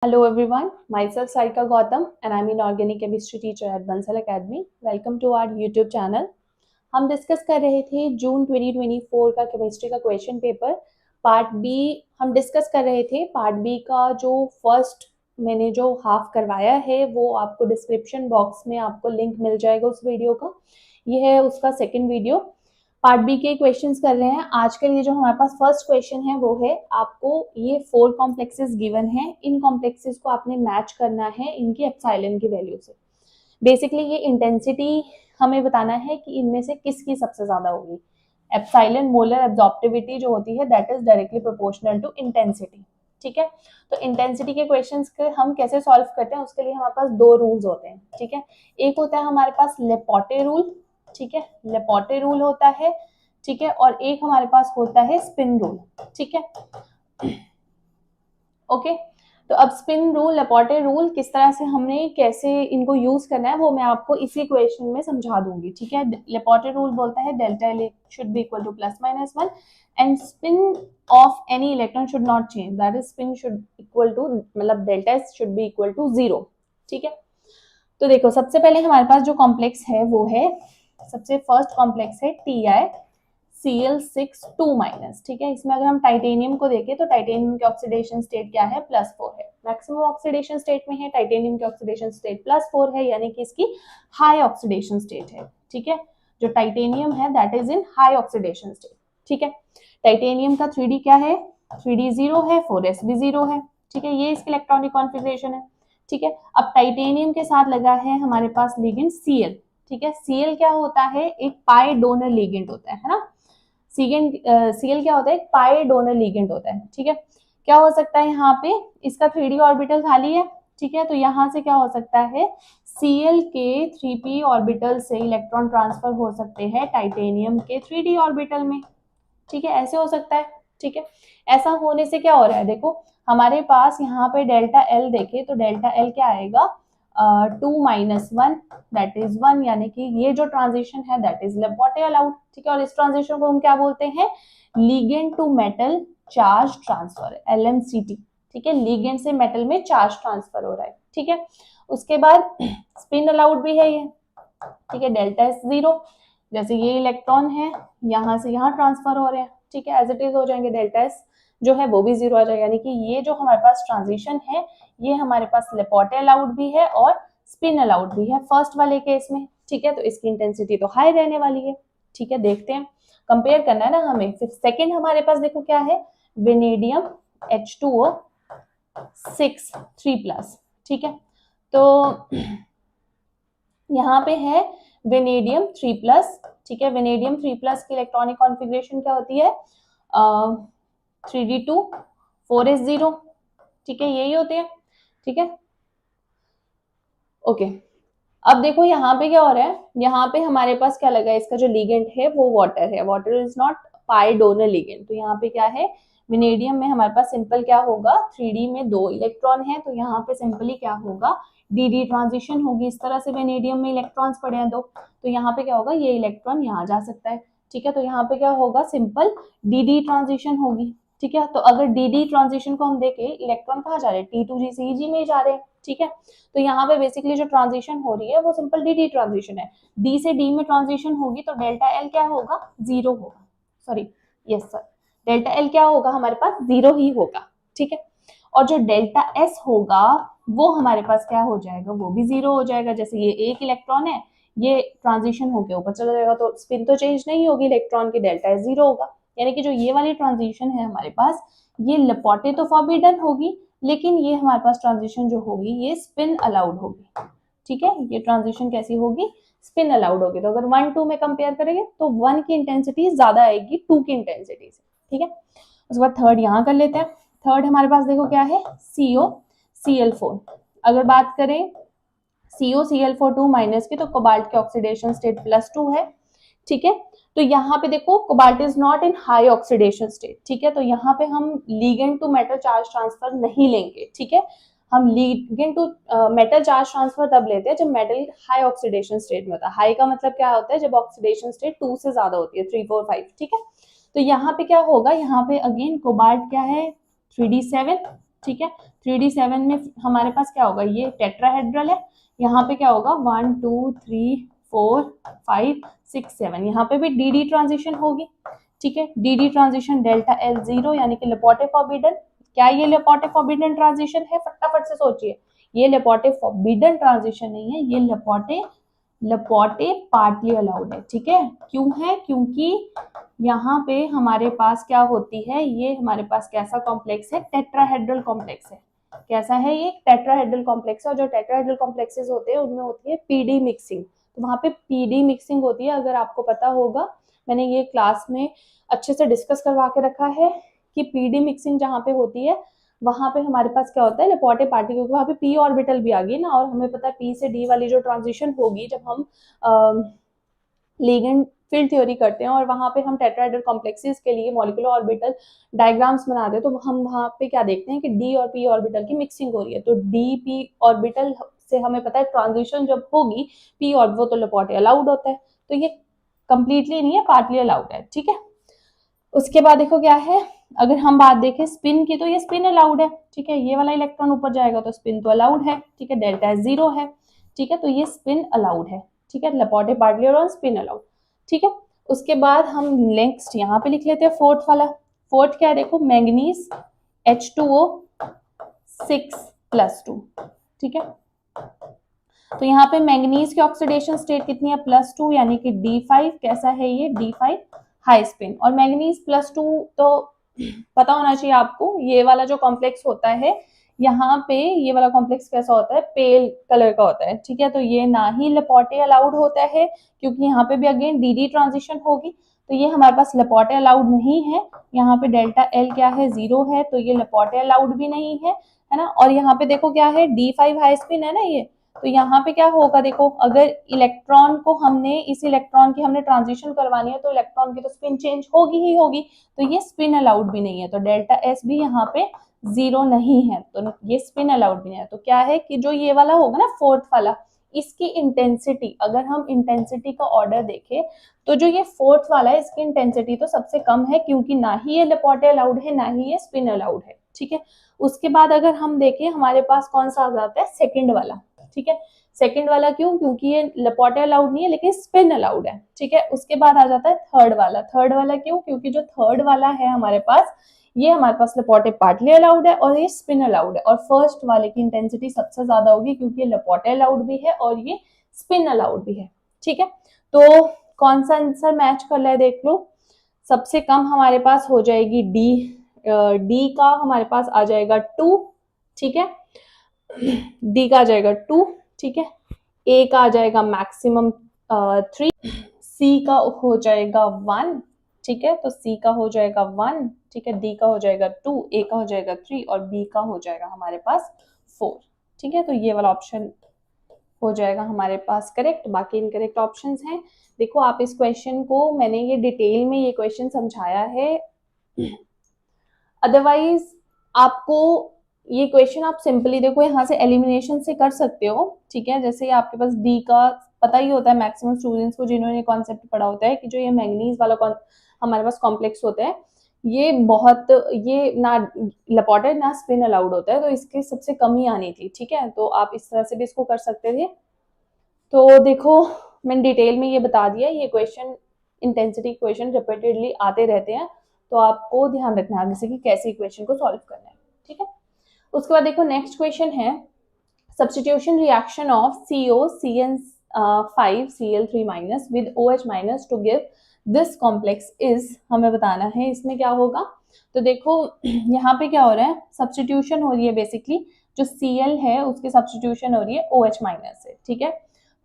Hello everyone, myself Sarika Gautam and I'm an organic chemistry teacher at Bansal Academy. Welcome to our YouTube channel. हम discuss कर रहे थे जून 2024 का chemistry का question paper part B हम discuss कर रहे थे। पार्ट बी का जो फर्स्ट मैंने जो हाफ करवाया है वो आपको डिस्क्रिप्शन बॉक्स में आपको लिंक मिल जाएगा उस वीडियो का। ये है उसका सेकंड वीडियो। पार्ट बी के क्वेश्चंस कर रहे हैं। आज के लिए जो हमारे पास फर्स्ट क्वेश्चन है वो है आपको ये 4 कॉम्प्लेक्सेस गिवन है, इन कॉम्प्लेक्सेस को आपने मैच करना है इनकी एप्सिलॉन की वैल्यू से। बेसिकली ये इंटेंसिटी हमें बताना है कि इनमें से किसकी सबसे ज्यादा होगी। एप्सिलॉन मोलर एब्जॉर्प्टिविटी जो होती है that is directly proportional to intensity. ठीक है, तो इंटेंसिटी के क्वेश्चंस के हम कैसे सॉल्व करते हैं उसके लिए हमारे पास दो रूल्स होते हैं। ठीक है, एक होता है हमारे पास लेपोटे रूल। ठीक है, लेपोटे रूल होता है। ठीक है, और एक हमारे पास होता है स्पिन रूल। ठीक है, ओके। तो अब स्पिन रूल, लेपोटे रूल किस तरह से हमने कैसे इनको यूज करना है वो मैं आपको इसी क्वेश्चन में समझा दूंगी। ठीक है, लेपोटे रूल बोलता है delta L should be equal to plus minus 1 and spin of any electron should not change, that is spin should equal to मतलब delta S should be equal to 0। ठीक है, तो देखो सबसे पहले हमारे पास जो कॉम्प्लेक्स है वो है, सबसे फर्स्ट कॉम्प्लेक्स है TiCl6 2-। ठीक है, इसमें अगर हम टाइटेनियम को देखें तो टाइटेनियम की ऑक्सीडेशन स्टेट क्या है, +4 है। मैक्सिमम ऑक्सीडेशन स्टेट में है, टाइटेनियम की ऑक्सीडेशन स्टेट +4 है, यानी कि इसकी हाई ऑक्सीडेशन स्टेट है। ठीक है, जो टाइटेनियम है that is in high oxidation state. ठीक है, टाइटेनियम का 3D क्या है, 3D 0 है, 4s भी 0 है। ठीक है, ये इसकी इलेक्ट्रॉनिक कॉन्फ़िगरेशन है। ठीक है, अब टाइटेनियम के साथ लगा है हमारे पास लिगेंड Cl। ठीक है, Cl क्या होता है, एक पाई डोनर लिगेंड होता है ना। Cl क्या होता है, एक पाई डोनर लिगेंड होता है। ठीक है, क्या हो सकता है यहाँ पे, इसका 3D ऑर्बिटल खाली है। ठीक है, तो यहाँ से क्या हो सकता है, Cl के 3p ऑर्बिटल से इलेक्ट्रॉन ट्रांसफर हो सकते हैं टाइटेनियम के 3D ऑर्बिटल में। ठीक है, ऐसे हो सकता है। ठीक है, ऐसा होने से क्या हो रहा है, देखो हमारे पास यहाँ पे डेल्टा एल देखे तो डेल्टा एल क्या आएगा, 2-1 दैट इज 1, यानी कि ये जो ट्रांजिशन है दैट इज लेपोटे अलाउड। ठीक है, और इस ट्रांजिशन को हम क्या बोलते हैं, ligand to metal charge transfer, LMCT। ठीक है, लिगेंड से मेटल में चार्ज ट्रांसफर हो रहा है। ठीक है, उसके बाद स्पिन अलाउड भी है ये। ठीक है, डेल्टा एस 0, जैसे ये इलेक्ट्रॉन है यहाँ से यहाँ ट्रांसफर हो रहे हैं। ठीक है, एज इट इज हो जाएंगे, डेल्टा एस जो है वो भी 0 आ जाएगा, यानी कि ये जो हमारे पास ट्रांजिशन है ये हमारे पास लेपोटे अलाउड भी है और स्पिन अलाउड भी है फर्स्ट वाले केस में। ठीक है, तो इसकी इंटेंसिटी तो हाई रहने वाली है। ठीक है, देखते हैं, कंपेयर करना है ना हमें। फिर सेकंड हमारे पास देखो क्या है, वेनेडियम H2O 6 3+। ठीक है, तो यहाँ पे है वेनेडियम 3+। ठीक है, वेनेडियम 3+ की इलेक्ट्रॉनिक कॉन्फ़िगरेशन क्या होती है, 3D2 4s0। ठीक है, यही होते हैं। ठीक है, ओके। अब देखो यहाँ पे क्या हो रहा है, यहाँ पे हमारे पास क्या लगा है, इसका जो लिगेंड है वो वाटर है, water is not pi donor ligand. तो यहाँ पे क्या है, वेनेडियम में हमारे पास सिंपल क्या होगा, 3D में 2 इलेक्ट्रॉन है, तो यहाँ पे सिंपली क्या होगा, dd ट्रांजिशन होगी। इस तरह से वेनेडियम में इलेक्ट्रॉन्स पड़े हैं 2, तो यहाँ पे क्या होगा, ये इलेक्ट्रॉन यहाँ जा सकता है। ठीक है, तो यहाँ पे क्या होगा, सिंपल dd ट्रांजिशन होगी। ठीक है, तो अगर dd ट्रांजिशन को हम देखें, इलेक्ट्रॉन कहाँ जा रहे हैं, T2G से Eg में जा रहे हैं। ठीक है, तो यहाँ पे बेसिकली जो ट्रांजिशन हो रही है वो सिंपल dd ट्रांजिशन है। d से d में ट्रांजिशन होगी तो डेल्टा एल क्या होगा, 0 होगा। Sorry, yes sir, delta L क्या होगा, हमारे पास 0 ही होगा। ठीक है, और जो डेल्टा एस होगा वो हमारे पास क्या हो जाएगा, वो भी 0 हो जाएगा। जैसे ये एक इलेक्ट्रॉन है, ये ट्रांजिशन होके ऊपर चला जाएगा तो स्पिन तो चेंज नहीं होगी इलेक्ट्रॉन की, डेल्टा एस 0 होगा। यानी कि जो ये वाली ट्रांजिशन है हमारे पास, ये लेपोटे तो फॉरबिडन होगी, लेकिन ये हमारे पास ट्रांजिशन जो होगी ये स्पिन अलाउड होगी। ठीक है, ये ट्रांजिशन कैसी होगी, स्पिन अलाउड होगी। तो अगर 1 2 में कंपेयर करेंगे तो 1 की इंटेंसिटी ज्यादा आएगी 2 की इंटेंसिटी से। ठीक है, उसके बाद थर्ड यहाँ कर लेते हैं। थर्ड हमारे पास देखो क्या है, COCl4। अगर बात करें COCl4 2- की, तो कोबाल्ट की ऑक्सीडेशन स्टेट +2 है। ठीक है, तो यहाँ पे देखो cobalt is not in high oxidation state. ठीक है, तो यहाँ पे हम ligand to metal charge transfer नहीं लेंगे। ठीक है, हम ligand to metal charge transfer तब लेते हैं जब मेटल हाई ऑक्सीडेशन स्टेट में होता है। हाई का मतलब क्या होता है, जब ऑक्सीडेशन स्टेट 2 से ज्यादा होती है, 3 4 5। ठीक है, तो यहाँ पे क्या होगा, यहाँ पे अगेन कोबाल्ट क्या है, 3D7। ठीक है। 3D7 में हमारे पास क्या होगा, ये टेट्राहेड्रल है, यहाँ पे क्या होगा 1 2 3 4 5 6 7, यहाँ पे भी डी ट्रांजिशन होगी। ठीक है, डी ट्रांजिशन डेल्टा एल 0 यानी कि लेपोटे फॉरबिडन। क्या ये लेपोटे फॉरबिडन ट्रांजिशन है, फटाफट से सोचिए, ये लेपोटे फॉरबिडन ट्रांजिशन नहीं है, ये लेपोटे पार्टली अलाउड है। ठीक है, क्यों है, क्योंकि यहाँ पे हमारे पास क्या होती है, ये हमारे पास कैसा कॉम्प्लेक्स है, टेट्राहेड्रल कॉम्प्लेक्स है। कैसा है, ये टेट्राहेड्रल कॉम्प्लेक्स है, और जो टेट्राहेड्रल कॉम्प्लेक्सेस होते हैं उनमें होती है पीडी मिक्सिंग। तो वहां पे पीडी मिक्सिंग होती है, अगर आपको पता होगा, मैंने ये क्लास में अच्छे से डिस्कस करवा के रखा है कि पीडी मिक्सिंग जहाँ पे होती है वहां पे हमारे पास क्या होता है, लेपोटे पार्टी, क्योंकि वहां पे पी ऑर्बिटल भी आ गई ना, और हमें पता है पी से डी वाली जो ट्रांजिशन होगी जब हम लिगेंड फील्ड थ्योरी करते हैं और वहां पे हम टेट्राहेड्रल कॉम्प्लेक्सेस के लिए मॉलिक्यूलर ऑर्बिटल डायग्राम्स बनाते हैं, तो हम वहां पे क्या देखते हैं कि डी और पी ऑर्बिटल की मिक्सिंग हो रही है। तो डी पी ऑर्बिटल से हमें पता है ट्रांजिशन जब होगी पी और वो तो लेपोटे अलाउड होता है, तो ये कंप्लीटली नहीं है, पार्टली अलाउड है। ठीक है, उसके बाद देखो क्या है, अगर हम बात देखें स्पिन की, तो ये स्पिन अलाउड है। ठीक है, ये वाला इलेक्ट्रॉन ऊपर जाएगा तो स्पिन तो अलाउड है। ठीक है, डेल्टा 0 है। ठीक है, तो ये स्पिन अलाउड है। ठीक है, लेपोटे पार्टली और स्पिन अलाउड। ठीक है, उसके बाद हम नेक्स्ट यहाँ पे लिख लेते हैं फोर्थ वाला। फोर्थ क्या है, देखो मैंगनीज H2O 6+2। ठीक है, तो यहाँ पे मैंगनीज की ऑक्सीडेशन स्टेट कितनी है, +2, यानी कि D5। कैसा है ये, D5 हाई स्पिन। और मैंगनीज +2 तो पता होना चाहिए आपको, ये वाला जो कॉम्प्लेक्स होता है यहाँ पे, ये वाला कॉम्प्लेक्स कैसा होता है, पेल कलर का होता है। ठीक है, तो ये ना ही लेपोटे अलाउड होता है, क्योंकि यहाँ पे भी अगेन डी ट्रांजिशन होगी, तो ये हमारे पास लेपोटे अलाउड नहीं है। यहाँ पे डेल्टा एल क्या है, 0 है, तो ये लेपोटे अलाउड भी नहीं है, है ना। और यहाँ पे देखो क्या है, D5 हाई स्पिन है ना ये, तो यहाँ पे क्या होगा, देखो अगर इलेक्ट्रॉन को हमने, इस इलेक्ट्रॉन की हमने ट्रांजिशन करवानी है, तो इलेक्ट्रॉन की तो स्पिन चेंज होगी ही होगी, तो ये स्पिन अलाउड भी नहीं है, तो डेल्टा एस भी यहाँ पे 0 नहीं है, तो ये स्पिन अलाउड भी नहीं है। तो क्या है कि जो ये वाला होगा ना फोर्थ वाला, इसकी इंटेंसिटी, अगर हम इंटेंसिटी का ऑर्डर देखें, तो जो ये फोर्थ वाला है इसकी इंटेंसिटी तो सबसे कम है, क्योंकि ना ही ये लेपोटे अलाउड है, ना ही ये स्पिन अलाउड है। ठीक है, उसके बाद अगर हम देखें हमारे पास कौन सा आ जाता है, सेकंड वाला। ठीक है, सेकंड वाला क्यों, क्योंकि ये लेपोटे अलाउड नहीं है लेकिन स्पिन अलाउड है। ठीक है, उसके बाद आ जाता है थर्ड वाला। थर्ड वाला क्यों, क्योंकि जो थर्ड वाला है हमारे पास, ये हमारे पास लेपोटे पार्टली अलाउड है और ये स्पिन अलाउड है, और फर्स्ट वाले की इंटेंसिटी सबसे ज्यादा होगी, क्योंकि ये लेपोटे अलाउड भी है और ये स्पिन अलाउड भी है। ठीक है, तो कौन सा आंसर मैच कर रहा है देख लो। सबसे कम हमारे पास हो जाएगी डी का हमारे पास आ जाएगा 2। ठीक है, डी का आ जाएगा 2। ठीक है, ए का आ जाएगा मैक्सिमम 3, सी का हो जाएगा 1। ठीक है, तो सी का हो जाएगा 1। ठीक है, डी का हो जाएगा 2, ए का हो जाएगा 3 और बी का हो जाएगा हमारे पास 4। ठीक है, तो ये वाला ऑप्शन हो जाएगा हमारे पास करेक्ट, बाकी इनकरेक्ट ऑप्शंस हैं। देखो आप इस क्वेश्चन को, मैंने ये डिटेल में ये क्वेश्चन समझाया है, अदरवाइज आपको ये क्वेश्चन आप सिंपली देखो यहाँ से एलिमिनेशन से कर सकते हो। ठीक है, जैसे आपके पास डी का पता ही होता है मैक्सिमम स्टूडेंट्स को, जिन्होंने कॉन्सेप्ट पढ़ा होता है कि जो ये मैंगनीज वाला हमारे पास कॉम्प्लेक्स होता है, ये बहुत, ये ना लेपोटे ना स्पिन अलाउड होता है, तो इसके सबसे कम ही आनी थी। ठीक है, तो आप इस तरह से भी इसको कर सकते थे। तो देखो मैंने डिटेल में ये बता दिया, ये क्वेश्चन इंटेंसिटी क्वेश्चन रिपीटेडली आते रहते हैं, तो आपको ध्यान रखना है आगे से कि कैसे इक्वेशन को सॉल्व करना है। ठीक है, उसके बाद देखो नेक्स्ट क्वेश्चन है, substitution reaction of COCN5Cl3- with OH- to give this complex is, हमें बताना है इसमें क्या होगा। तो देखो यहाँ पे क्या हो रहा है, सब्स्टिट्यूशन हो रही है, बेसिकली जो Cl है उसकी सब्स्टिट्यूशन हो रही है OH- से। ठीक है,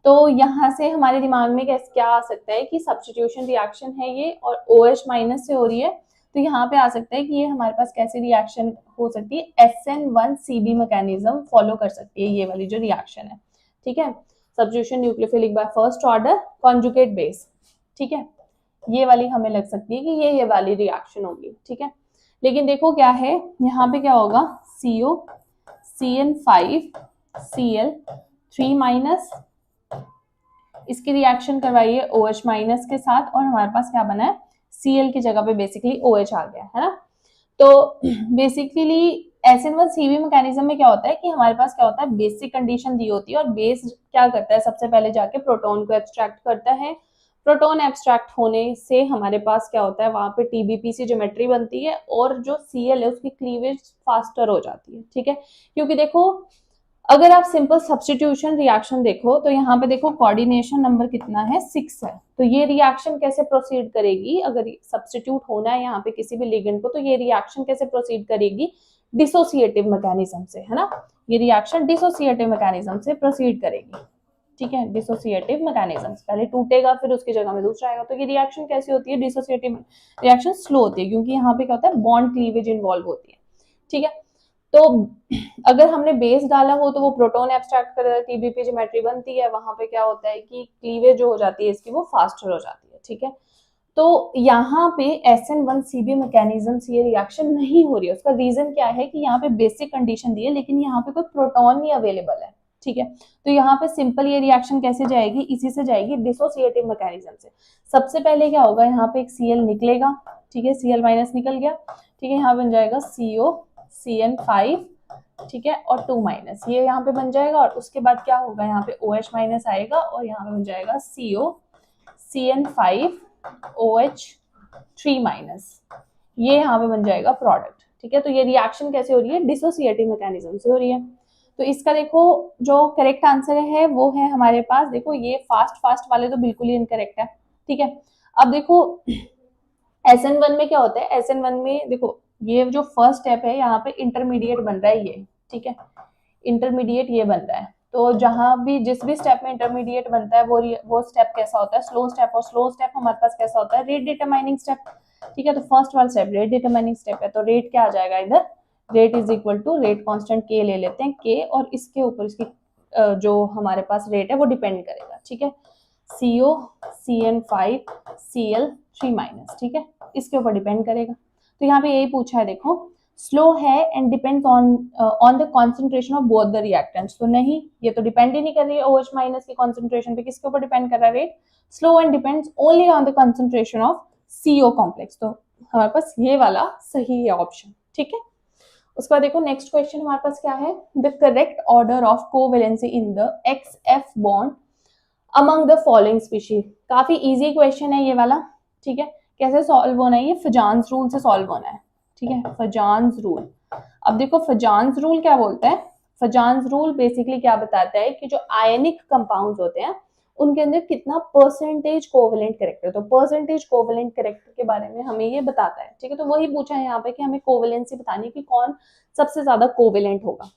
तो यहाँ से हमारे दिमाग में क्या आ सकता है कि सब्स्टिट्यूशन रिएक्शन है ये और OH- से हो रही है, तो यहाँ पे आ सकता है कि ये हमारे पास कैसी रिएक्शन हो सकती है, SN1CB मैकेनिज्म फॉलो कर सकती है ये वाली जो रिएक्शन है। ठीक है, substitution nucleophilic by first order conjugate base. ठीक है, ये वाली हमें लग सकती है कि ये वाली रिएक्शन होगी। ठीक है, लेकिन देखो क्या है, यहाँ पे क्या होगा, COCN5Cl3- इसकी रिएक्शन करवाइए OH- के साथ, और हमारे पास क्या बना है, Cl की जगह पे बेसिकली OH आ गया है ना। तो बेसिकली SN1CB मैकेनिज्म में क्या होता है कि हमारे पास क्या होता है, बेसिक कंडीशन दी होती है और बेस क्या करता है, सबसे पहले जाके प्रोटॉन को एब्स्ट्रैक्ट करता है। प्रोटॉन एब्स्ट्रैक्ट होने से हमारे पास क्या होता है, वहां पे TBPC ज्योमेट्री बनती है और जो Cl है उसकी क्लीवेज फास्टर हो जाती है, ठीक है। क्योंकि देखो अगर आप सिंपल सब्स्टिट्यूशन रिएक्शन देखो तो यहाँ पे देखो कोऑर्डिनेशन नंबर कितना है, 6 है। तो ये रिएक्शन कैसे प्रोसीड करेगी, अगर सब्स्टिट्यूट होना है यहाँ पे किसी भी लिगेंड को, तो ये रिएक्शन कैसे प्रोसीड करेगी, डिसोसिएटिव मैकेनिज्म से, है ना। ये रिएक्शन डिसोसिएटिव मैकेनिज्म से प्रोसीड करेगी, ठीक है। डिसोसिएटिव मैकेनिज्म पहले टूटेगा फिर उसकी जगह में दूसरा आएगा। तो ये रिएक्शन कैसी होती है, डिसोसिएटिव रिएक्शन स्लो होती है, क्योंकि यहाँ पे क्या होता है, बॉन्ड क्लीवेज इन्वॉल्व होती है, ठीक है। तो अगर हमने बेस डाला हो तो वो प्रोटॉन एब्स्ट्रैक्ट कर देता है, TBP ज्योमेट्री बनती है, वहां पे क्या होता है कि क्लीवेज जो हो जाती है इसकी वो फास्टर हो जाती है, ठीक है। तो यहाँ पे SN1CB मैकेनिज्म से ये रिएक्शन नहीं हो रही है। उसका रीजन क्या है कि यहाँ पे बेसिक कंडीशन दी है लेकिन यहाँ पे कोई प्रोटॉन नहीं अवेलेबल है, ठीक है। तो यहाँ पे सिंपल ये रिएक्शन कैसे जाएगी, इसी से जाएगी, डिसोसिएटिव मैकेनिज्म से। सबसे पहले क्या होगा, यहाँ पे एक Cl निकलेगा, ठीक है, Cl माइनस निकल गया, ठीक है। यहाँ बन जाएगा CO CN5, ठीक है, और 2 माइनस, ये यहाँ पे बन जाएगा। और उसके बाद क्या होगा, यहाँ पे OH माइनस आएगा और यहाँ पे बन जाएगा CO CN5 OH3 माइनस, ये यहाँ पे बन जाएगा प्रोडक्ट, ठीक है। तो ये रिएक्शन कैसे हो रही है, डिसोसिएटिव मैकेनिज्म से हो रही है। तो इसका देखो जो करेक्ट आंसर है वो है हमारे पास, देखो ये फास्ट वाले तो बिल्कुल ही इनकरेक्ट है, ठीक है। अब देखो SN1 में क्या होता है, SN1 में देखो ये जो फर्स्ट स्टेप है यहाँ पे इंटरमीडिएट बन रहा है ये, ठीक है, इंटरमीडिएट ये बन रहा है। तो जहां भी जिस भी स्टेप में इंटरमीडिएट बनता है वो स्टेप कैसा होता है, स्लो स्टेप। और स्लो स्टेप हमारे पास कैसा होता है, रेट डिटरमाइनिंग स्टेप, ठीक है। तो फर्स्ट वाला स्टेप रेट डिटरमाइनिंग स्टेप है, तो रेट क्या आ जाएगा इधर, rate is equal to rate constant K ले लेते हैं, K, और इसके ऊपर इसकी जो हमारे पास रेट है वो डिपेंड करेगा, ठीक है, CO CN5 Cl3 माइनस, ठीक है, इसके ऊपर डिपेंड करेगा। तो यहाँ पे यही पूछा है, देखो स्लो है and depends on the concentration of both the reactants. तो नहीं, ये तो डिपेंड ही नहीं कर रही है OH माइनस की कॉन्सेंट्रेशन पे, किसके ऊपर डिपेंड कर रहा है rate, slow and depends only on the concentration of CO complex. तो हमारे पास ये वाला सही है ऑप्शन, ठीक है। उसके बाद देखो नेक्स्ट क्वेश्चन हमारे पास क्या है, the correct order of covalency in the XF bond among the following species. काफी इजी क्वेश्चन है ये वाला, ठीक है। कैसे सॉल्व होना है, ये फजान्स रूल से सॉल्व होना है, ठीक है, फजान्स रूल। अब देखो फजान्स रूल क्या बोलता है, फजान्स रूल बेसिकली क्या बताता है कि जो आयनिक कंपाउंड्स होते हैं उनके अंदर कितना परसेंटेज कोवेलेंट कैरेक्टर, तो परसेंटेज कोवेलेंट कैरेक्टर के बारे में हमें ये बताता है, ठीक है। तो वही पूछा है यहाँ पे कि हमें कोवेलेंसी बतानी कि कौन सबसे ज्यादा कोवेलेंट होगा,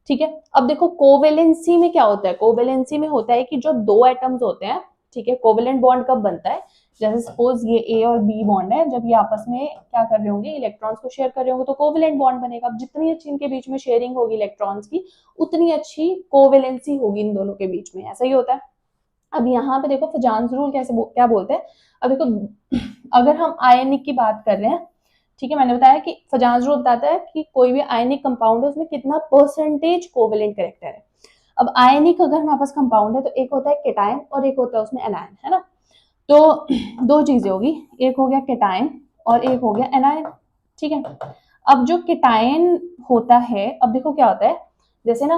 ठीक है। अब देखो कोवेलेंसी में क्या होता है, कोवेलेंसी में होता है कि जो दो एटम्स होते हैं, ठीक है, कोवेलेंट बॉन्ड कब बनता है, जैसे सपोज ये A और B बॉन्ड है, जब ये आपस में क्या कर रहे होंगे, इलेक्ट्रॉन्स को शेयर कर रहे होंगे, तो कोवेलेंट बॉन्ड बनेगा। अब जितनी अच्छी इनके बीच में शेयरिंग होगी इलेक्ट्रॉन्स की, उतनी अच्छी कोवेलेंसी होगी इन दोनों के बीच में, ऐसा ही होता है। अब यहाँ पे देखो फजान्स रूल क्या बोलते हैं। अब देखो अगर हम आयनिक की बात कर रहे हैं, ठीक है, मैंने बताया कि फजान्स रूल बताता है कि कोई भी आयनिक कंपाउंड है उसमें कितना परसेंटेज कोवेलेंट कैरेक्टर है। अब आयनिक अगर हमारे पास कंपाउंड है तो एक होता है केटायन और एक होता है उसमें एनायन, है ना। तो दो चीजें होगी, एक हो गया केटायन और एक हो गया एनायन, ठीक है। अब जो केटायन होता है, अब देखो क्या होता है, जैसे ना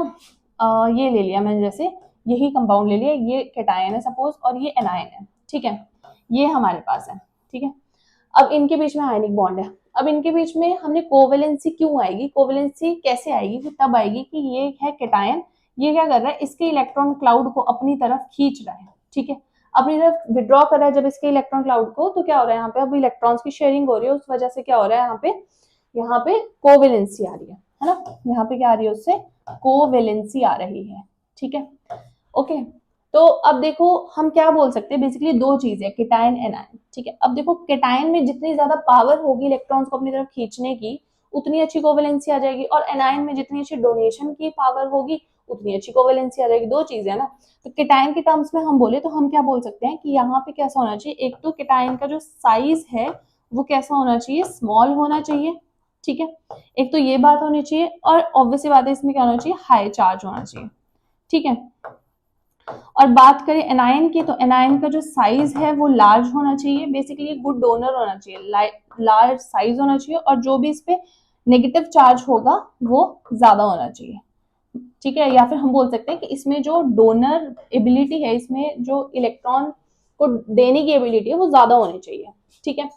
ये ले लिया मैंने, जैसे यही कंपाउंड ले लिया, ये केटायन है सपोज और ये एनायन है, ठीक है, ये हमारे पास है, ठीक है। अब इनके बीच में आयनिक बॉन्ड है। अब इनके बीच में हमने कोवेलेंसी क्यों आएगी, कोवेलेंसी कैसे आएगी, फिर तब आएगी कि ये है केटायन, ये क्या कर रहा है, इसके इलेक्ट्रॉन क्लाउड को अपनी तरफ खींच रहा है, ठीक है, अपनी तरफ विड्रॉ कर रहा है जब इसके इलेक्ट्रॉन क्लाउड को। तो क्या हो रहा है यहाँ पे, अब इलेक्ट्रॉन्स की शेयरिंग हो रही है, उस वजह से क्या हो रहा है यहाँ पे कोवेलेंसी आ रही है ना, यहाँ पे क्या आ रही है, उससे कोवेलेंसी आ रही है, ठीक है, ओके। तो अब देखो हम क्या बोल सकते हैं, बेसिकली दो चीजें, केटायन एनायन, ठीक है। अब देखो केटायन में जितनी ज्यादा पावर होगी इलेक्ट्रॉन्स को अपनी तरफ खींचने की, उतनी अच्छी कोवेलेंसी आ जाएगी, और एनायन में जितनी अच्छी डोनेशन की पावर होगी उतनी अच्छी कोवेलेंसी आ जाएगी। दो चीजें है ना। तो केटायन के टर्म्स में हम बोले तो हम क्या बोल सकते हैं कि यहाँ पे कैसा होना चाहिए, एक तो केटायन का जो साइज है वो कैसा होना चाहिए, स्मॉल होना चाहिए, ठीक है, एक तो ये बात होनी चाहिए, और ऑब्वियसली बात है इसमें क्या होना चाहिए, हाई चार्ज होना चाहिए, ठीक है। और बात करें एनायन की, तो एनायन का जो साइज है वो लार्ज होना चाहिए, बेसिकली गुड डोनर होना चाहिए, लार्ज साइज होना चाहिए, और जो भी इस पे नेगेटिव चार्ज होगा वो ज्यादा होना चाहिए, ठीक है। या फिर हम बोल सकते हैं कि इसमें जो डोनर एबिलिटी है, इसमें जो इलेक्ट्रॉन को देने की एबिलिटी है वो ज्यादा होनी चाहिए, ठीक है।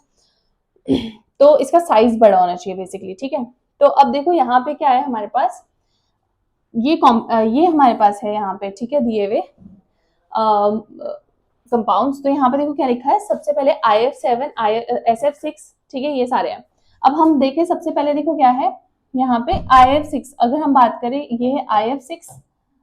तो इसका साइज बड़ा होना चाहिए बेसिकली, ठीक है। तो अब देखो यहाँ पे क्या है हमारे पास, ये हमारे पास है यहाँ पे, ठीक है, दिए हुए कंपाउंड्स। तो यहाँ पे देखो क्या लिखा है, सबसे पहले IF7 SF6, ठीक है, ये सारे हैं। अब हम देखें सबसे पहले, देखो क्या है यहाँ पे IF6, अगर हम बात करें ये है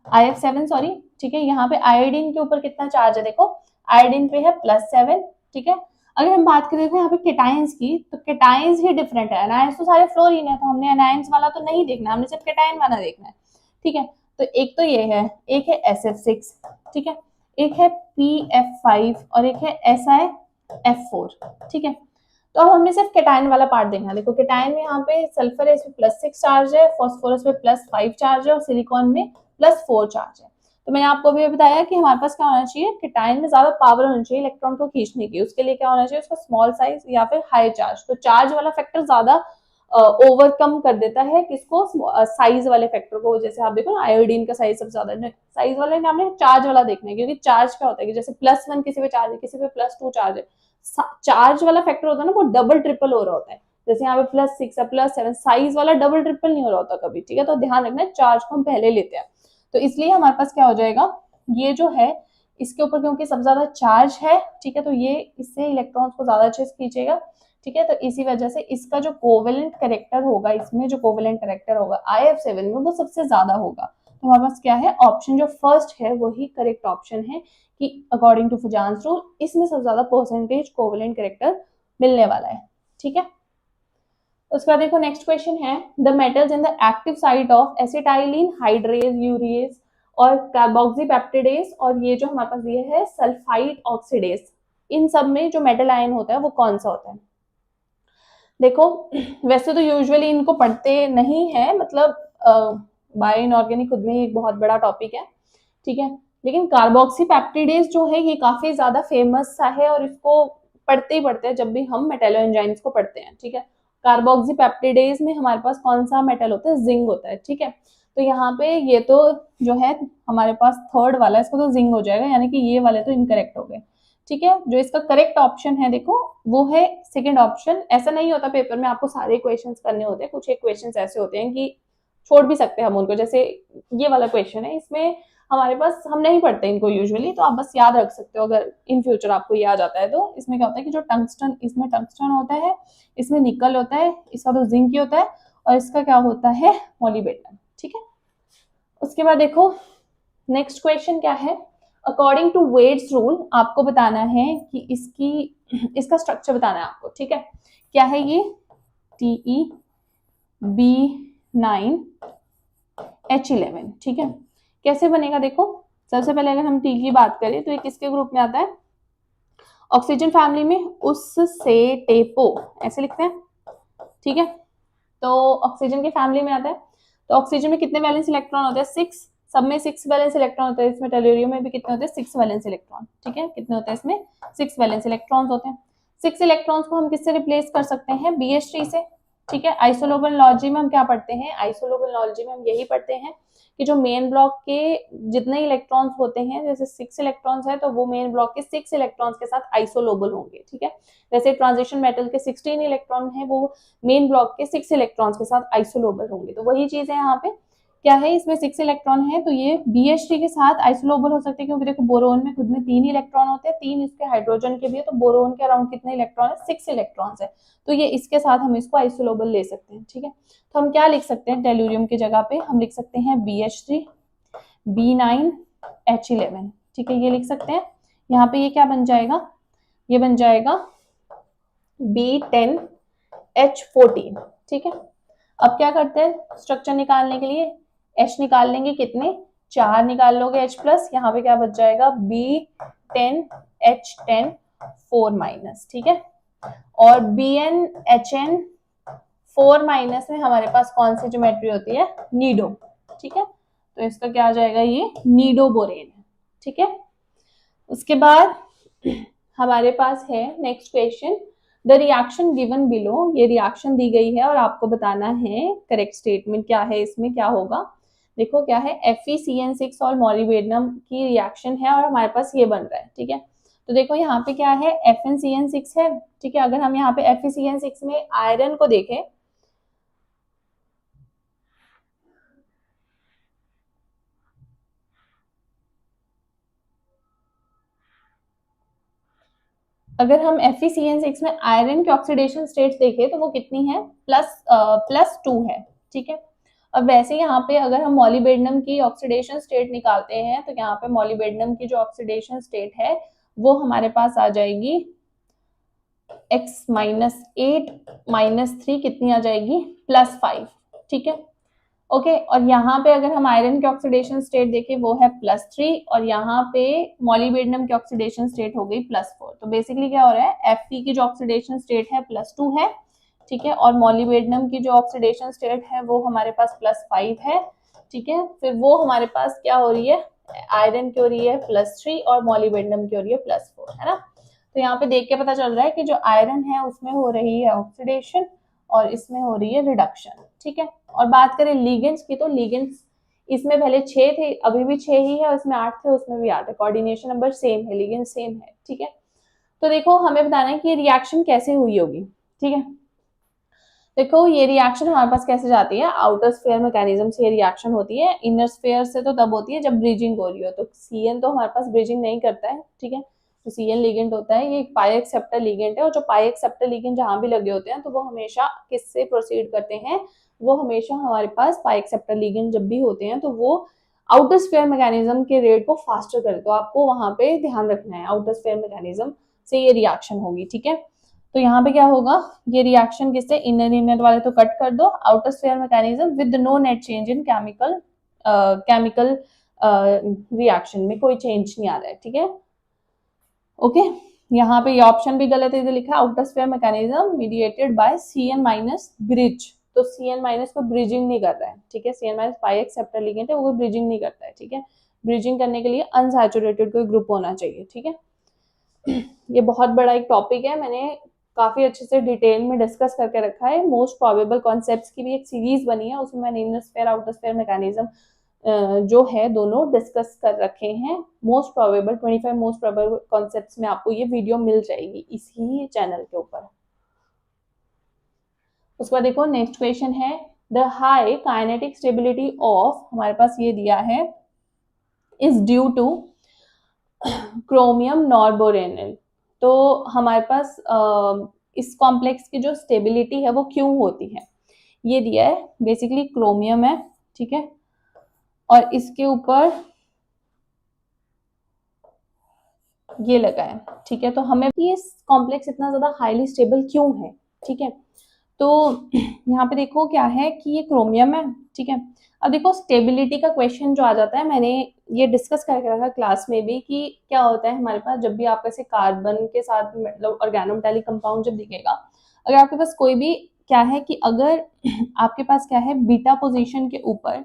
IF7 सॉरी, ठीक है। यहाँ पे आयोडीन के ऊपर कितना चार्ज है, देखो आयोडीन पे है +7, ठीक है। अगर हम बात करें देखो यहाँ पे केटाइंस की, तो केटाइंस ही डिफरेंट है, एनायंस तो सारे फ्लोरीन है, तो हमने एनायंस वाला तो नहीं देखना, हमने सिर्फ केटाइन वाला देखना है, ठीक है। तो एक तो ये है, एक है SF6, ठीक है, एक है PF5 और एक है SiF4, ठीक है। तो अब हमने सिर्फ केटाइन वाला पार्ट देखना है। देखो केटाइन में यहाँ पे सल्फर है, इसमें +6 चार्ज है, फॉस्फोरस पे +5 चार्ज है और सिलिकॉन में +4 चार्ज है। तो मैंने आपको अभी बताया कि हमारे पास क्या होना चाहिए, केटाइन में ज्यादा पावर होनी चाहिए इलेक्ट्रॉन को खींचने की, उसके लिए क्या होना चाहिए, उसका स्मॉल साइज या फिर हाई चार्ज। तो चार्ज वाला फैक्टर ज्यादा ओवरकम कर देता है किसको, साइज वाले फैक्टर को। जैसे आप देखो ना आयोडीन का साइज सबसे ज्यादा, साइज वाले ने हमने चार्ज वाला देखना है, क्योंकि चार्ज क्या होता है कि जैसे +1 किसी पे चार्ज है, किसी पे +2 चार्ज है, चार्ज वाला फैक्टर होता है ना वो डबल ट्रिपल हो रहा होता है। जैसे यहाँ पे +6 है, +7, साइज वाला डबल ट्रिपल नहीं हो रहा होता कभी, ठीक है। तो ध्यान रखना है, चार्ज को हम पहले लेते हैं, तो इसलिए हमारे पास क्या हो जाएगा, ये जो है इसके ऊपर क्योंकि सबसे ज्यादा चार्ज है, ठीक है, तो ये इससे इलेक्ट्रॉन्स को ज्यादा अच्छे से खींचेगा, ठीक है। तो इसी वजह से इसका जो कोवेलेंट कैरेक्टर होगा, इसमें जो कोवेलेंट कैरेक्टर होगा IF7 में वो सबसे ज्यादा होगा। तो हमारे पास क्या है, ऑप्शन जो फर्स्ट है वही करेक्ट ऑप्शन है कि अकॉर्डिंग टू फुजान्स रूल इसमें सबसे ज्यादा परसेंटेज कोवेलेंट कैरेक्टर मिलने वाला है, ठीक है। उसके बाद देखो नेक्स्ट क्वेश्चन है, the metals in the active site of acetylene hydrase urease और कार्बोक्सीपेप्टिडेज, और ये जो हमारे पास ये है सल्फाइड ऑक्सीडेज, इन सब में जो मेटल आयन होता है वो कौन सा होता है। देखो वैसे तो यूजुअली इनको पढ़ते नहीं है, मतलब बायो इनऑर्गेनिक खुद में ही एक बहुत बड़ा टॉपिक है, ठीक है। लेकिन कार्बोक्सीपेप्टिडेज जो है ये काफी ज्यादा फेमस सा है और इसको पढ़ते ही पढ़ते हैं जब भी हम मेटेलो एंजाइम्स को पढ़ते हैं, ठीक है। कार्बोक्सीपेप्टिडेज में हमारे पास कौन सा मेटल होता है, जिंक होता है, ठीक है। तो यहाँ पे ये तो जो है हमारे पास थर्ड वाला, इसको तो जिंक हो जाएगा, यानी कि ये वाले तो इनकरेक्ट हो गए, ठीक है। जो इसका करेक्ट ऑप्शन है देखो वो है सेकंड ऑप्शन। ऐसा नहीं होता पेपर में आपको सारे क्वेश्चंस करने होते हैं, कुछ एक क्वेश्चंस ऐसे होते हैं कि छोड़ भी सकते हैं हम उनको, जैसे ये वाला क्वेश्चन है, इसमें हमारे पास हम नहीं पढ़ते इनको यूजुअली, तो आप बस याद रख सकते हो अगर इन फ्यूचर आपको याद आता है तो। इसमें क्या होता है कि जो टंगस्टन, इसमें टंगस्टन होता है, इसमें निकल होता है, इसका तो जिंक ही होता है, और इसका क्या होता है, मोलिब्डेनम, ठीक है। उसके बाद देखो नेक्स्ट क्वेश्चन क्या है, अकॉर्डिंग टू वेट्स रूल आपको बताना है कि इसका स्ट्रक्चर बताना है आपको, ठीक है। क्या है ये, TeB9H11, ठीक है। कैसे बनेगा देखो, सबसे पहले अगर हम टी की बात करें तो ये किसके ग्रुप में आता है, ऑक्सीजन फैमिली में, उससे टेपो ऐसे लिखते हैं, ठीक है। तो ऑक्सीजन के फैमिली में आता है। तो ऑक्सीजन में कितने वैलेंस इलेक्ट्रॉन होते हैं, 6, सब में 6 वैलेंस इलेक्ट्रॉन होते हैं। इसमें टेलुरियम में भी कितने होते हैं, 6 वैलेंस इलेक्ट्रॉन, ठीक है। कितने होते हैं इसमें, 6 वैलेंस इलेक्ट्रॉन्स होते हैं। 6 इलेक्ट्रॉन्स को हम किससे रिप्लेस कर सकते हैं, BH3 से, ठीक है। आइसोलोबोलॉजी में हम क्या पढ़ते हैं, आइसोलोबोलॉजी में हम यही पढ़ते हैं कि जो मेन ब्लॉक के जितने इलेक्ट्रॉन्स होते हैं, जैसे 6 इलेक्ट्रॉन्स है तो वो मेन ब्लॉक के 6 इलेक्ट्रॉन्स के साथ आइसोलोबल होंगे, ठीक है। वैसे ट्रांजिशन मेटल के 16 इलेक्ट्रॉन है वो मेन ब्लॉक के 6 इलेक्ट्रॉन्स के साथ आइसोलोबल होंगे। तो वही चीज है यहाँ पे, क्या है, इसमें 6 इलेक्ट्रॉन है तो ये BH3 के साथ आइसोलोबल हो सकते हैं, क्योंकि देखो बोरोन में खुद में 3 इलेक्ट्रॉन होते हैं, 3 इसके हाइड्रोजन के भी है, तो बोरोन के अराउंड कितने इलेक्ट्रॉन है, 6 इलेक्ट्रॉन्स है, तो ये इसके साथ हम इसको आइसोलोबल ले सकते हैं, ठीक है। तो हम क्या लिख सकते हैं, टेलुरियम की जगह पे हम लिख सकते हैं BH3 B9H11, ठीक है, ये लिख सकते हैं। यहाँ पे ये क्या बन जाएगा, ये बन जाएगा B10H14, ठीक है। अब क्या करते हैं, स्ट्रक्चर निकालने के लिए H निकाल लेंगे, कितने, 4 निकाल लोगे H+, यहाँ पे क्या बच जाएगा B10H10 4-, ठीक है। और BnHn 4- में हमारे पास कौन सी ज्योमेट्री होती है, नीडो, ठीक है। तो इसका क्या आ जाएगा, ये नीडो बोरेन है, ठीक है। उसके बाद हमारे पास है next question, the reaction given below, ये रिएक्शन दी गई है और आपको बताना है करेक्ट स्टेटमेंट क्या है, इसमें क्या होगा। देखो क्या है, FeCN6 और मॉलिब्डेनम की रिएक्शन है और हमारे पास ये बन रहा है, ठीक है। तो देखो यहाँ पे क्या है, FnCN6 है, ठीक है। अगर हम यहाँ पे FeCN6 में आयरन को देखें, अगर हम FeCN6 में आयरन की ऑक्सीडेशन स्टेट देखें तो वो कितनी है, +2 है, ठीक है। अब वैसे यहाँ पे अगर हम मॉलिब्डेनम की ऑक्सीडेशन स्टेट निकालते हैं तो यहाँ पे मॉलिब्डेनम की जो ऑक्सीडेशन स्टेट है वो हमारे पास आ जाएगी x-8 -3 कितनी आ जाएगी, +5, ठीक है। ओके, और यहाँ पे अगर हम आयरन की ऑक्सीडेशन स्टेट देखें वो है +3 और यहाँ पे मॉलिब्डेनम की ऑक्सीडेशन स्टेट हो गई +4। तो बेसिकली क्या हो रहा है, Fe की जो ऑक्सीडेशन स्टेट है +2 है, ठीक है, और मॉलिब्डेनम की जो ऑक्सीडेशन स्टेट है वो हमारे पास +5 है, ठीक है। फिर वो हमारे पास क्या हो रही है, आयरन की हो रही है +3 और मॉलिब्डेनम की हो रही है +4, है ना। तो यहाँ पे देख के पता चल रहा है कि जो आयरन है उसमें हो रही है ऑक्सीडेशन और इसमें हो रही है रिडक्शन, ठीक है। और बात करें लिगेंड्स की, तो लिगेंड्स इसमें पहले 6 थे, अभी भी 6 ही है, और इसमें 8 थे, उसमें भी 8 है, कोऑर्डिनेशन नंबर सेम है, लिगेंड सेम है, ठीक है। तो देखो हमें बताना है कि ये रिएक्शन कैसे हुई होगी, ठीक है। देखो ये रिएक्शन हमारे पास कैसे जाती है, आउटर स्फीयर मैकेनिज्म से ये रिएक्शन होती है, इनर स्फीयर से तो तब होती है जब ब्रिजिंग हो रही हो। तो CN तो हमारे पास ब्रिजिंग नहीं करता है, ठीक है। तो CN लिगेंड होता है, ये एक पाई एक्सेप्टर लिगेंड है, और जो पाई एक्सेप्टर लिगेंड जहां भी लगे होते हैं तो वो हमेशा किससे प्रोसीड करते हैं, वो हमेशा हमारे पास पाई एक्सेप्टर लिगेंड जब भी होते हैं तो वो आउटर स्फीयर मैकेनिज्म के रेट को फास्टर करे। तो आपको वहां पे ध्यान रखना है, आउटर स्फीयर मैकेनिज्म से ये रिएक्शन होगी, ठीक है। तो यहाँ पे क्या होगा, ये रिएक्शन किससे, इनर वाले तो कट कर दो, outer sphere mechanism with no net change in chemical reaction में कोई चेंज नहीं आ रहा है, ठीक है। ओके, यहाँ पे ये ऑप्शन भी गलत है, इधर लिखा है outer sphere mechanism mediated by CN- bridge. तो CN- को ब्रिजिंग नहीं कर रहा है, ठीक है। CN- पाई एक्सेप्टर लिगेंड है, वो ब्रिजिंग नहीं करता है, ठीक है। ब्रिजिंग करने के लिए अनसैचुरेटेड कोई ग्रुप होना चाहिए, ठीक है। ये बहुत बड़ा एक टॉपिक है, मैंने काफी अच्छे से डिटेल में डिस्कस करके रखा है। मोस्ट प्रोबेबल कॉन्सेप्ट्स की भी एक सीरीज बनी है, उसमें मैंने inner sphere outer sphere mechanism जो है दोनों डिस्कस कर रखे हैं। Most probable 25 most probable concepts में आपको ये वीडियो मिल जाएगी इसी चैनल के ऊपर। उसके बाद देखो नेक्स्ट क्वेश्चन है, the high kinetic stability of, हमारे पास ये दिया है, इज ड्यू टू क्रोमियम नॉर्बोरेनिल। तो हमारे पास इस कॉम्प्लेक्स की जो स्टेबिलिटी है वो क्यों होती है, ये दिया है, बेसिकली क्रोमियम है, ठीक है, और इसके ऊपर ये लगा है, ठीक है। तो हमें ये कॉम्प्लेक्स इतना ज्यादा हाईली स्टेबल क्यों है, ठीक है। तो यहाँ पे देखो क्या है कि ये क्रोमियम है, ठीक है। अब देखो स्टेबिलिटी का क्वेश्चन जो आ जाता है, मैंने ये डिस्कस करके रखा क्लास में भी कि क्या होता है हमारे पास जब भी आप ऐसे कार्बन के साथ मतलब ऑर्गेनोमेटालिक कंपाउंड जब दिखेगा, अगर आपके पास कोई भी क्या है कि अगर आपके पास क्या है बीटा पोजीशन के ऊपर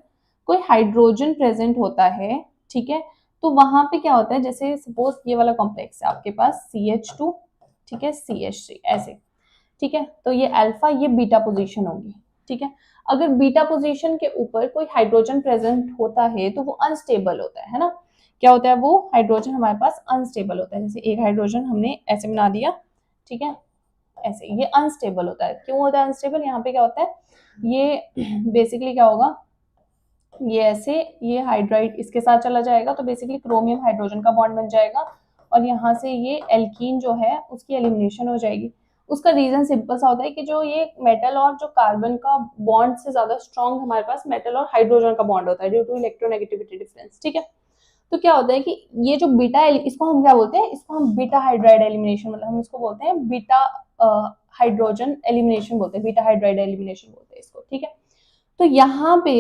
कोई हाइड्रोजन प्रेजेंट होता है, ठीक है, तो वहां पे क्या होता है, जैसे सपोज ये वाला कॉम्प्लेक्स है आपके पास CH2, ठीक है, CH3 ऐसे, ठीक है। तो ये अल्फा, ये बीटा पोजीशन होगी, ठीक है। अगर बीटा पोजीशन के ऊपर कोई हाइड्रोजन प्रेजेंट होता है तो वो अनस्टेबल होता है ना। क्या होता है, वो हाइड्रोजन हमारे पास अनस्टेबल होता है। जैसे एक हाइड्रोजन हमने ऐसे बना दिया, ठीक है, ऐसे, ये अनस्टेबल होता है। क्यों होता है अनस्टेबल, यहाँ पे क्या होता है, ये बेसिकली क्या होगा, ये ऐसे, ये हाइड्राइड इसके साथ चला जाएगा तो बेसिकली क्रोमियम हाइड्रोजन का बॉन्ड बन जाएगा, और यहाँ से ये एल्कीन जो है उसकी एलिमिनेशन हो जाएगी। उसका रीजन सिंपल सा होता है कि जो ये मेटल और जो कार्बन का बॉन्ड से ज्यादा स्ट्रॉन्ग हमारे पास मेटल और हाइड्रोजन का बॉन्ड होता है ड्यू टू इलेक्ट्रोनेगेटिविटी डिफरेंस, ठीक है। तो क्या होता है कि ये जो बीटा, इसको हम क्या बोलते हैं, इसको हम बीटा हाइड्राइड एलिमिनेशन, मतलब हम इसको बोलते हैं बीटा हाइड्रोजन एलिमिनेशन बोलते हैं, बीटा हाइड्राइड एलिमिनेशन बोलते हैं इसको, ठीक है। तो यहाँ पे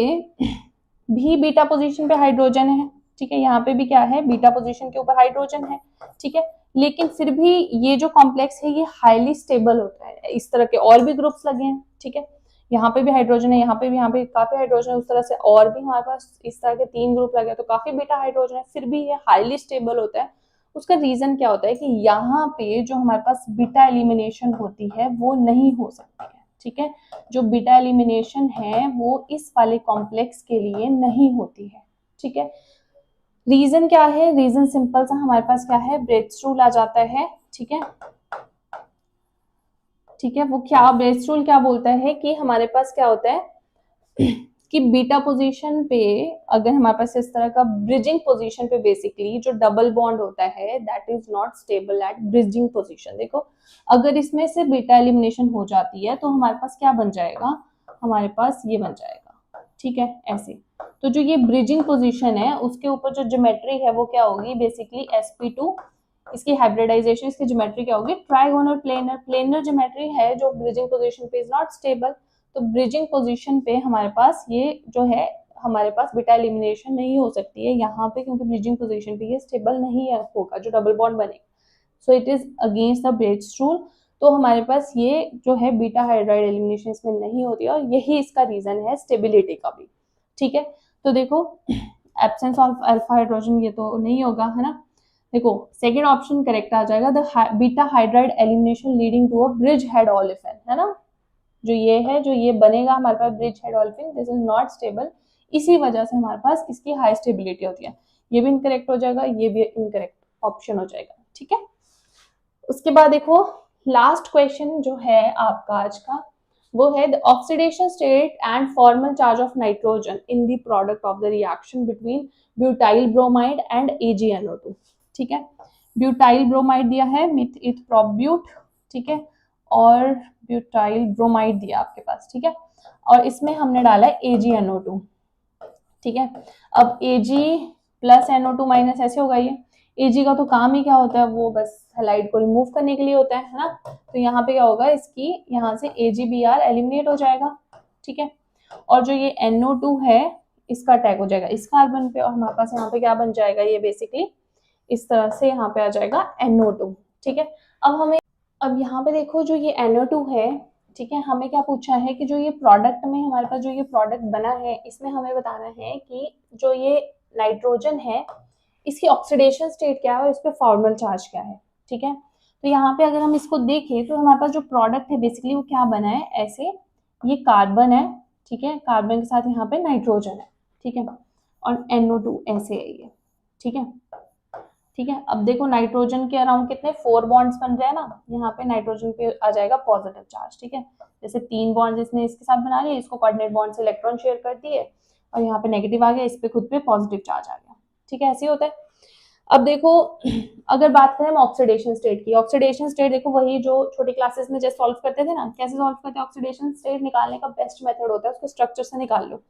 भी बीटा पोजीशन पे हाइड्रोजन है, ठीक है, यहाँ पे भी क्या है, बीटा पोजीशन के ऊपर हाइड्रोजन है, ठीक है। लेकिन फिर भी ये जो कॉम्प्लेक्स है ये हाईली स्टेबल होता है। इस तरह के और भी ग्रुप्स लगे हैं, ठीक है, यहाँ पे भी हाइड्रोजन है, यहाँ पे काफी हाइड्रोजन है, उस तरह से और भी हमारे पास इस तरह के 3 ग्रुप लगे हैं, तो काफी बीटा हाइड्रोजन है, फिर भी ये हाईली स्टेबल होता है। उसका रीजन क्या होता है कि यहाँ पे जो हमारे पास बीटा एलिमिनेशन होती है वो नहीं हो सकती है, ठीक है। जो बीटा एलिमिनेशन है वो इस वाले कॉम्प्लेक्स के लिए नहीं होती है, ठीक है। रीजन क्या है, रीजन सिंपल सा हमारे पास क्या है, ब्रेथ्स रूल आ जाता है, ठीक है। ठीक है, वो क्या ब्रेथ्स रूल क्या बोलता है कि हमारे पास क्या होता है कि बीटा पोजीशन पे अगर हमारे पास इस तरह का ब्रिजिंग पोजीशन पे बेसिकली जो डबल बॉन्ड होता है that is not stable at bridging position. देखो अगर इसमें से बीटा एलिमिनेशन हो जाती है तो हमारे पास क्या बन जाएगा, हमारे पास ये बन जाएगा, ठीक है, ऐसे। तो जो ये ब्रिजिंग पोजीशन है उसके ऊपर जो ज्योमेट्री है वो क्या होगी, बेसिकली sp2, इसकी हाइब्रिडाइजेशन, इसकी ज्योमेट्री क्या होगी, ट्राइगोनल प्लेनर। प्लेनर ज्योमेट्री है जो ब्रिजिंग पोजीशन पे इज नॉट स्टेबल। तो ब्रिजिंग पोजीशन पे हमारे पास ये जो है, हमारे पास बीटा एलिमिनेशन नहीं हो सकती है यहाँ पे, क्योंकि ब्रिजिंग पोजीशन पे ये स्टेबल नहीं है होगा जो डबल बॉन्ड बनेगा। So it is against the breaths rule. तो हमारे पास ये जो है बीटा हाइड्राइड एलिमिनेशन इसमें नहीं होती है, और यही इसका रीजन है स्टेबिलिटी का भी, ठीक है। तो देखो एब्सेंस ऑफ अल्फा हाइड्रोजन ये तो नहीं होगा, है ना। देखो सेकेंड ऑप्शन करेक्ट आ जाएगा, the beta hydride elimination leading to a bridge head olefin, है ना। जो ये है, जो ये बनेगा हमारे पास bridge head olefin, this is not stable, इसी वजह से हमारे पास इसकी हाई स्टेबिलिटी होती है। ये भी इनकरेक्ट हो जाएगा, ये भी इनकरेक्ट ऑप्शन हो जाएगा, ठीक है। उसके बाद देखो लास्ट क्वेश्चन जो है आपका आज का, वो है the oxidation state and formal charge of nitrogen in the product of the reaction between butyl bromide and AgNO2, ठीक है। ब्यूटाइल ब्रोमाइड दिया है, मिथ प्रोब्यूट, ठीक है, और ब्यूटाइल ब्रोमाइड दिया आपके पास, ठीक है, और इसमें हमने डाला है AgNO2, ठीक है। अब Ag प्लस NO2 माइनस ऐसे होगा ये। Ag का तो काम ही क्या होता है, वो बस हैलाइड को रिमूव करने के लिए होता है ना। तो यहाँ पे क्या होगा, इसकी यहाँ से AgBr एलिमिनेट हो जाएगा, ठीक है। और जो ये NO2 है इसका अटैक हो जाएगा इस कार्बन पे, और हमारे पास यहाँ पे क्या बन जाएगा, ये बेसिकली इस तरह से यहाँ पे आ जाएगा NO2, ठीक है। अब यहाँ पे देखो जो ये NO2 है, ठीक है, हमें क्या पूछा है कि जो ये प्रोडक्ट में हमारे पास जो ये प्रोडक्ट बना है इसमें हमें बताना है कि जो ये नाइट्रोजन है इसकी ऑक्सीडेशन स्टेट क्या है और इस पे फॉर्मल चार्ज क्या है, ठीक है। तो यहाँ पे अगर हम इसको देखें तो हमारे पास जो प्रोडक्ट है बेसिकली वो क्या बना है, ऐसे ये कार्बन है, ठीक है, कार्बन के साथ यहाँ पे नाइट्रोजन है, ठीक है, और NO2 ऐसे है ये, ठीक है, ठीक है। अब देखो नाइट्रोजन के अराउंड कितने 4 बॉन्ड्स बन रहे हैं ना, यहाँ पे नाइट्रोजन पे आ जाएगा पॉजिटिव चार्ज, ठीक है। जैसे 3 बॉन्ड्स इसने इसके साथ बना लिए, इसको कोऑर्डिनेट बॉन्ड से इलेक्ट्रॉन शेयर कर दिए और यहाँ पे नेगेटिव आ गया, इस पे खुद पे पॉजिटिव चार्ज आ गया, ठीक है, ऐसे होता है। अब देखो अगर बात करें हम ऑक्सीडेशन स्टेट की, ऑक्सीडेशन स्टेट देखो वही जो छोटी क्लासेस में जैसे सॉल्व करते थे ना, कैसे सॉल्व करते हैं ऑक्सीडेशन स्टेट निकालने का बेस्ट मेथड होता है उसको स्ट्रक्चर से निकाल लो।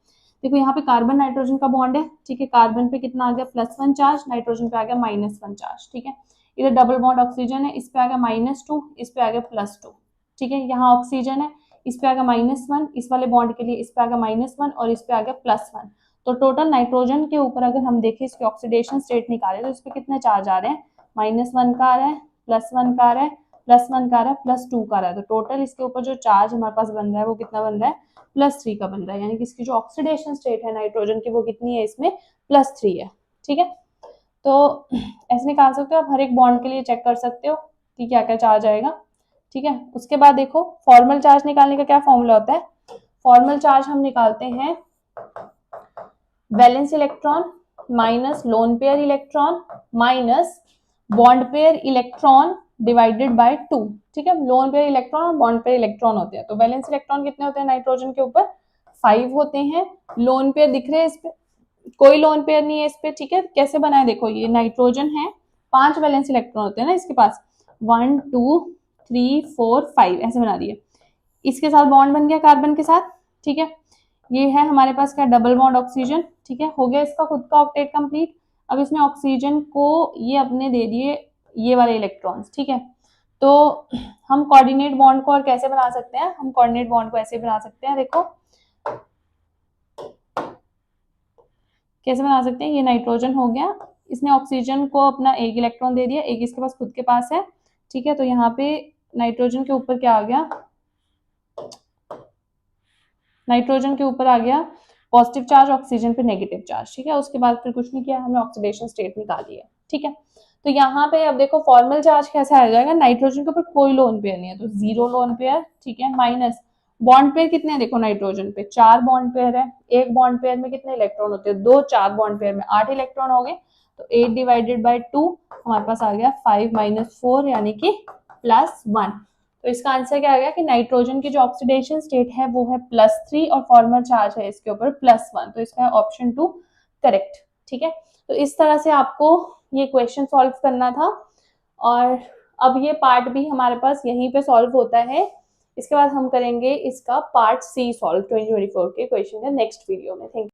देखो यहाँ पे कार्बन नाइट्रोजन का बॉन्ड है, ठीक है, कार्बन पे कितना आ गया +1 चार्ज, नाइट्रोजन पे आ गया -1 चार्ज, ठीक है। इधर डबल बॉन्ड ऑक्सीजन है, इस पे आ गया -2, इस पे आ गया +2, ठीक है। यहाँ ऑक्सीजन है, इस पे आ गया -1, इस वाले बॉन्ड के लिए इस पे आ गया -1 और इस पे आ गया +1। तो टोटल नाइट्रोजन के ऊपर अगर हम देखें इसकी ऑक्सीडेशन स्टेट निकाले तो इस पे कितने चार्ज आ रहे हैं, -1 का आ रहा है, +1 का आ रहा है, +1 का आ रहा है, +2 का आ रहा है। तो टोटल इसके ऊपर जो चार्ज हमारे पास बन रहा है वो कितना बन रहा है, +3 का बन रहा है, यानी कि इसकी जो ऑक्सीडेशन स्टेट है नाइट्रोजन की वो कितनी है, इसमें +3 है, ठीक है। तो ऐसे निकाल सकते हो आप, हर एक बॉन्ड के लिए चेक कर सकते हो कि क्या क्या चार्ज आएगा, ठीक है। उसके बाद देखो फॉर्मल चार्ज निकालने का क्या फॉर्मूला होता है, फॉर्मल चार्ज हम निकालते हैं valence electron minus lone pair electron minus bond pair electron divided by 2, ठीक है। लोन पेयर इलेक्ट्रॉन और बॉन्ड पेयर इलेक्ट्रॉन होते हैं। तो वैलेंस इलेक्ट्रॉन कितने होते हैं नाइट्रोजन के ऊपर, 5 होते हैं। लोन पेयर दिख रहे हैं इस पे, कोई लोन पेयर नहीं है इस पे, ठीक है। कैसे बनाए देखो, ये नाइट्रोजन है, 5 वैलेंस इलेक्ट्रॉन होते हैं ना इसके पास, 1 2 3 4 5 ऐसे बना दिए। इसके साथ बॉन्ड बन गया कार्बन के साथ, ठीक है। ये है हमारे पास क्या, डबल बॉन्ड ऑक्सीजन, ठीक है, हो गया इसका खुद का ऑक्टेट कंप्लीट। अब इसने ऑक्सीजन को ये अपने दे दिए ये वाले इलेक्ट्रॉन्स, ठीक है। तो हम कोऑर्डिनेट बॉन्ड को और कैसे बना सकते हैं, हम कोऑर्डिनेट बॉन्ड को ऐसे बना सकते हैं, देखो कैसे बना सकते हैं। ये नाइट्रोजन हो गया, इसने ऑक्सीजन को अपना एक इलेक्ट्रॉन दे दिया, एक इसके पास खुद के पास है, ठीक है। तो यहाँ पे नाइट्रोजन के ऊपर क्या आ गया, नाइट्रोजन के ऊपर आ गया पॉजिटिव चार्ज, ऑक्सीजन पे नेगेटिव चार्ज, ठीक है। उसके बाद फिर कुछ नहीं किया, हमने ऑक्सीडेशन स्टेट निकाली है, ठीक है। तो यहाँ पे अब देखो फॉर्मल चार्ज कैसे आ जाएगा, नाइट्रोजन के ऊपर कोई लोन पेयर नहीं है तो 0 लोन पेयर, ठीक है, माइनस बॉन्ड पेयर कितने हैं, देखो नाइट्रोजन पे 4 बॉन्ड पेयर है, एक बॉन्ड पेयर में कितने इलेक्ट्रॉन होते हैं, 2, 4 बॉन्ड पेयर में 8 इलेक्ट्रॉन हो गए, तो 8 डिवाइडेड बाय 2 हमारे पास आ गया 5 माइनस 4 यानी कि +1। तो इसका आंसर क्या आ गया कि नाइट्रोजन की जो ऑक्सीडेशन स्टेट है वो है +3 और फॉर्मल चार्ज है इसके ऊपर +1, तो इसका ऑप्शन 2 करेक्ट, ठीक है। तो इस तरह से आपको ये क्वेश्चन सॉल्व करना था और अब ये पार्ट भी हमारे पास यहीं पे सॉल्व होता है। इसके बाद हम करेंगे इसका पार्ट सी सॉल्व 2024 के क्वेश्चन है नेक्स्ट वीडियो में। Thank you.